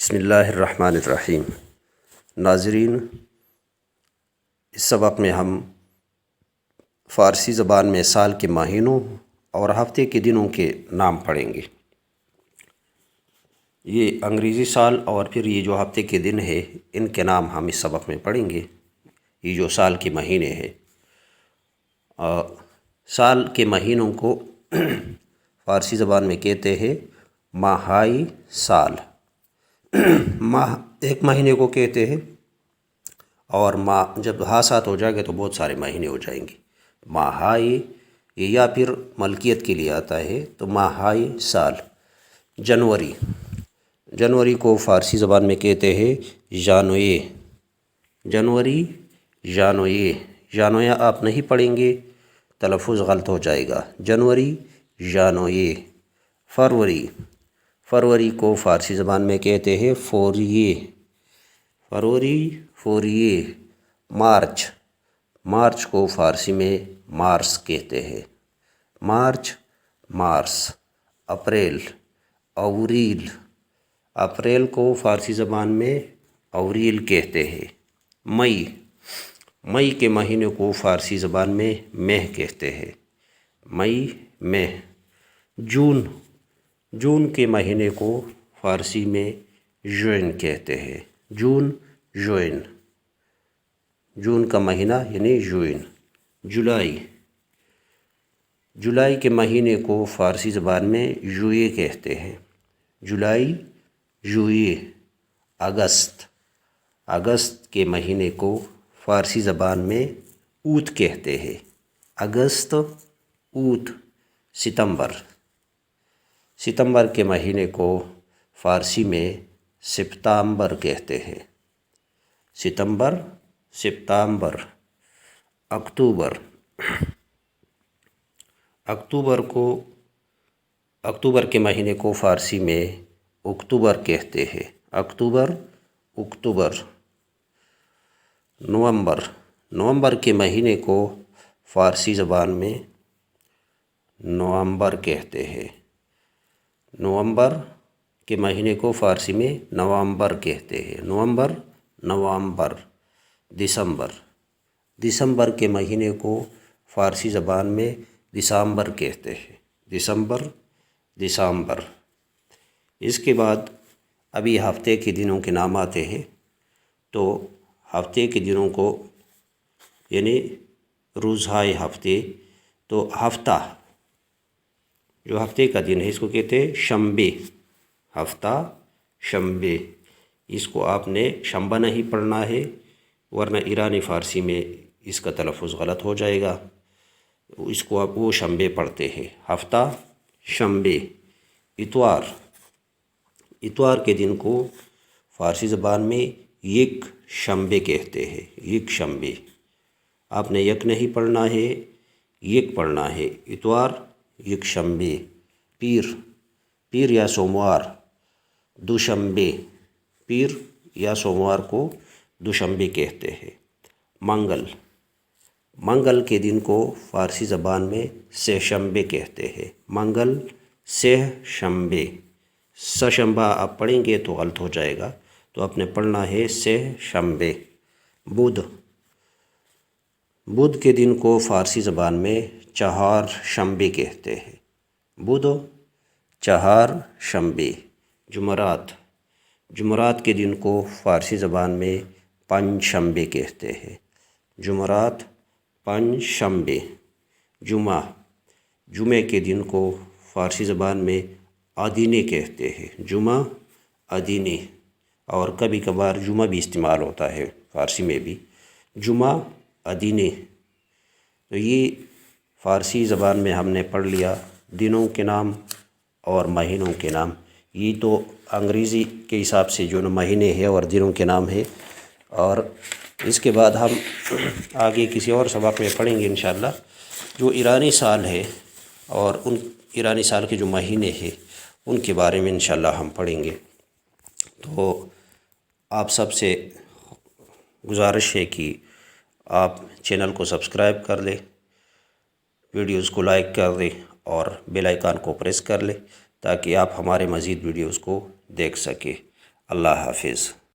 بسم اللہ الرحمن الرحیم۔ ناظرین، اس سبق میں ہم فارسی زبان میں سال کے مہینوں اور ہفتے کے دنوں کے نام پڑھیں گے۔ یہ انگریزی سال اور پھر یہ جو ہفتے کے دن ہے ان کے نام ہم اس سبق میں پڑھیں گے۔ یہ جو سال کے مہینے ہیں، سال کے مہینوں کو فارسی زبان میں کہتے ہیں ماہائی سال۔ ماہ ایک مہینے کو کہتے ہیں، اور ماہ جب ہا ساتھ ہو جائے گا تو بہت سارے مہینے ہو جائیں گے۔ ماہائی یا پھر ملکیت کے لیے آتا ہے تو ماہائی سال۔ جنوری، جنوری کو فارسی زبان میں کہتے ہیں ژانویے۔ جنوری، ژانویے، ژانویہ آپ نہیں پڑھیں گے، تلفظ غلط ہو جائے گا۔ جنوری، ژانویے۔ فروری، فروری کو فارسی زبان میں کہتے ہیں فوریے۔ فروری، فوریے۔ مارچ، مارچ کو فارسی میں مارس کہتے ہیں۔ مارچ، مارس۔ اپریل، اوریل، اپریل کو فارسی زبان میں اوریل کہتے ہیں۔ مئی، مئی کے مہینے کو فارسی زبان میں مہ کہتے ہیں۔ مئی، مہ۔ جون، جون کے مہینے کو فارسی میں جوین کہتے ہیں۔ جون، جوین۔ جون کا مہینہ یعنی جوین۔ جولائی، جولائی کے مہینے کو فارسی زبان میں جوئے کہتے ہیں۔ جولائی، جوئے۔ اگست، اگست کے مہینے کو فارسی زبان میں اوت کہتے ہیں۔ اگست، اوت۔ ستمبر، ستمبر کے مہینے کو فارسی میں سپتامبر کہتے ہیں۔ ستمبر، سپتامبر۔ اکتوبر، اکتوبر کو اکتوبر کے مہینے کو فارسی میں اکتوبر کہتے ہیں۔ اکتوبر، اکتوبر۔ نومبر، نومبر کے مہینے کو فارسی زبان میں نومبر کہتے ہیں۔ نومبر کے مہینے کو فارسی میں نومبر کہتے ہیں۔ نومبر، نومبر۔ دسمبر، دسمبر کے مہینے کو فارسی زبان میں دسمبر کہتے ہیں۔ دسمبر، دسمبر۔ اس کے بعد ابھی ہفتے کے دنوں کے نام آتے ہیں، تو ہفتے کے دنوں کو یعنی روزہائے ہفتے، تو ہفتہ جو ہفتے کا دن ہے اس کو کہتے ہیں شنبے۔ ہفتہ، شنبے۔ اس کو آپ نے شنبہ نہیں پڑھنا ہے، ورنہ ایرانی فارسی میں اس کا تلفظ غلط ہو جائے گا۔ اس کو آپ وہ شنبے پڑھتے ہیں۔ ہفتہ، شنبے۔ اتوار، اتوار کے دن کو فارسی زبان میں یک شنبے کہتے ہیں۔ یک شنبے۔ آپ نے یک نہیں پڑھنا ہے، یک پڑھنا ہے۔ اتوار، یک شنبے۔ پیر، پیر یا سوموار، دوشنبے۔ پیر یا سوموار کو دوشنبے کہتے ہیں۔ منگل، منگل کے دن کو فارسی زبان میں سہ شنبے کہتے ہیں۔ منگل، سہ شنبے۔ سہ شنبہ آپ پڑھیں گے تو غلط ہو جائے گا، تو آپ نے پڑھنا ہے سہ شنبے۔ بدھ، بدھ کے دن کو فارسی زبان میں چہار شنبے کہتے ہیں۔ بدھ، چہار شنبے۔ جمعرات، جمعرات کے دن کو فارسی زبان میں پنج شنبے کہتے ہیں۔ جمعرات، پنج شنبے۔ جمعہ، جمعے کے دن کو فارسی زبان میں آدینے کہتے ہیں۔ جمعہ، آدینے۔ اور کبھی کبھار جمعہ بھی استعمال ہوتا ہے فارسی میں بھی۔ جمعہ، آدینے۔ تو یہ فارسی زبان میں ہم نے پڑھ لیا دنوں کے نام اور مہینوں کے نام۔ یہ تو انگریزی کے حساب سے جو مہینے ہیں اور دنوں کے نام ہیں، اور اس کے بعد ہم آگے کسی اور سبق میں پڑھیں گے انشاءاللہ جو ایرانی سال ہے، اور ان ایرانی سال کے جو مہینے ہیں ان کے بارے میں انشاءاللہ ہم پڑھیں گے۔ تو آپ سب سے گزارش ہے کہ آپ چینل کو سبسکرائب کر لیں، ویڈیوز کو لائک کر دیں اور بیل آئیکن کو پریس کر لیں تاکہ آپ ہمارے مزید ویڈیوز کو دیکھ سکیں۔ اللہ حافظ.